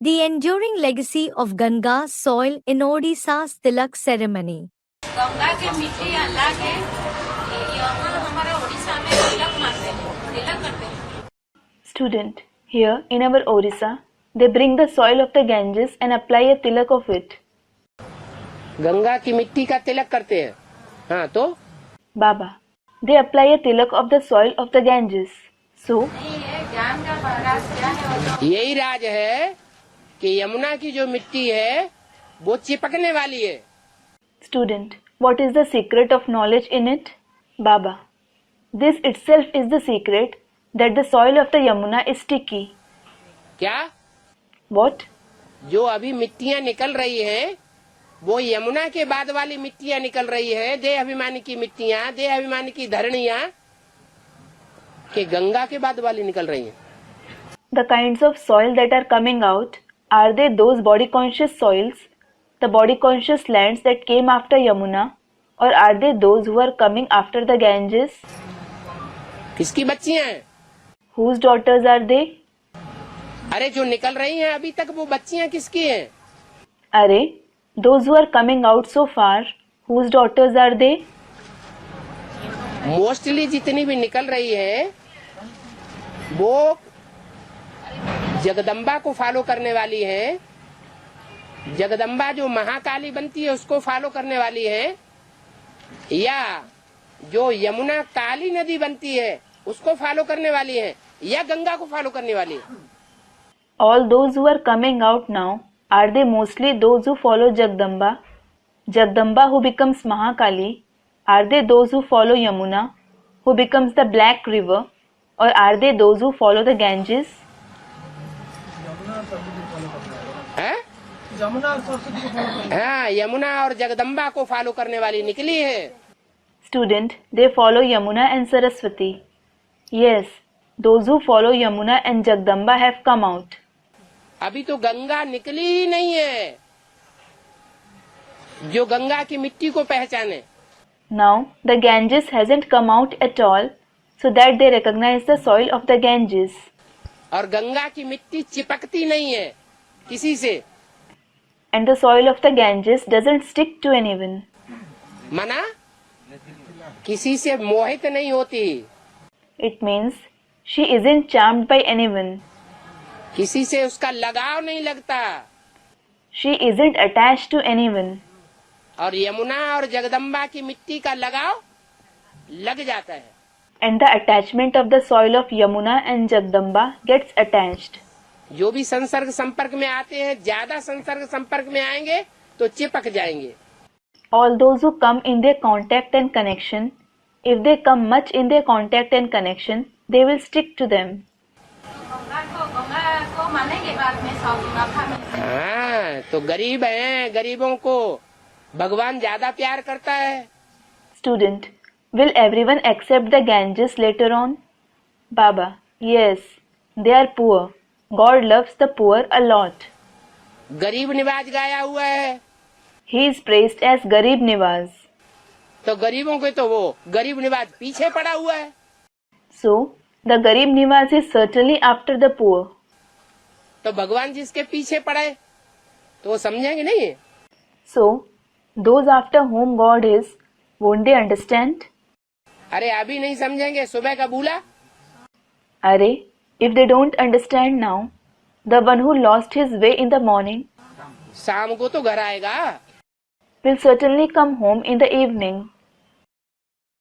The enduring legacy of Ganga soil in Odisha's Tilak ceremony. Ganga के मिट्टी अल्लाह के यहाँ हमारे उड़ीसा में तिलक मारते हैं, तिलक करते हैं. Student, here in our Orissa, they bring the soil of the Ganges and apply a tilak of it. Ganga की मिट्टी का तिलक करते हैं. हाँ तो Baba, they apply a tilak of the soil of the Ganges. So, ज्ञान का राज क्या है? यही राज है कि यमुना की जो मिट्टी है वो चिपकने वाली है. student, what is the secret of knowledge in it? Baba, this itself is the secret that the soil of the Yamuna is sticky. क्या? What? जो अभी मिट्टियाँ निकल रही हैं वो यमुना के बाद वाली मिट्टियाँ निकल रही है. देह अभिमानी की मिट्टियाँ, देह अभिमानी की धरणियाँ कि गंगा के बाद वाली निकल रही हैं. The kinds of soil that are coming out, are they those body conscious soils, the body conscious lands that came after Yamuna, or are they those who are coming after the Ganges? किसकी बच्चियाँ हैं? Whose daughters are they? अरे जो निकल रही हैं अभी तक वो बच्चियाँ किसकी हैं? Are those who are coming out so far, whose daughters are they? Mostly जितनी भी निकल रही है वो जगदम्बा को फॉलो करने वाली है. जगदम्बा जो महाकाली बनती है उसको फॉलो करने वाली है, या जो यमुना काली नदी बनती है उसको फॉलो करने वाली है, या गंगा को फॉलो करने वाली है. All those who are coming out now, are they mostly those who follow Jagdamba? Jagdamba who becomes Mahakali? Are they those who follow Yamuna, who becomes the Black River? Or are they those who follow the Ganges? हैं? हाँ, यमुना और जगदम्बा को follow करने वाली निकली है. Student, they follow Yamuna and Saraswati. Yes, those who follow Yamuna and Jagdamba have come out. अभी तो गंगा निकली ही नहीं है जो गंगा की मिट्टी को पहचाने. Now, the Ganges hasn't come out at all, so that they recognize the soil of the Ganges. और गंगा की मिट्टी चिपकती नहीं है किसी से. And the soil of the Ganges doesn't stick to anyone. मना किसी से मोहित नहीं होती. It means she isn't charmed by anyone. किसी से उसका लगाव नहीं लगता. She isn't attached to anyone. और यमुना और जगदम्बा की मिट्टी का लगाव लग जाता है. And the attachment of the soil of Yamuna and Jagdamba gets attached. जो भी संसर्ग संपर्क में आते हैं, ज्यादा संसर्ग संपर्क में आएंगे तो चिपक जाएंगे. All those who come in their contact and connection, if they come much in their contact and connection, they will stick to them. Ganga को मानेंगे बाद में सब नफा मिलता है. हाँ, तो गरीब हैं, गरीबों को भगवान ज्यादा प्यार करता है. Student, will everyone accept the Ganges later on? Baba, yes, they are poor. God loves the poor a lot. गरीब निवाज गाया हुआ है. He is praised as Garib Niwaz. तो गरीबों के तो वो गरीब निवाज पीछे पड़ा हुआ है. So, the Garib Niwaz is certainly after the poor. तो भगवान जिसके पीछे पड़े तो वो समझेंगे नहीं. So, those after whom God is, won't they understand? अरे अभी नहीं समझेंगे, सुबह का भूला. Are, if they don't understand now, the one who lost his way in the morning शाम को तो घर आएगा. will certainly come home in the evening.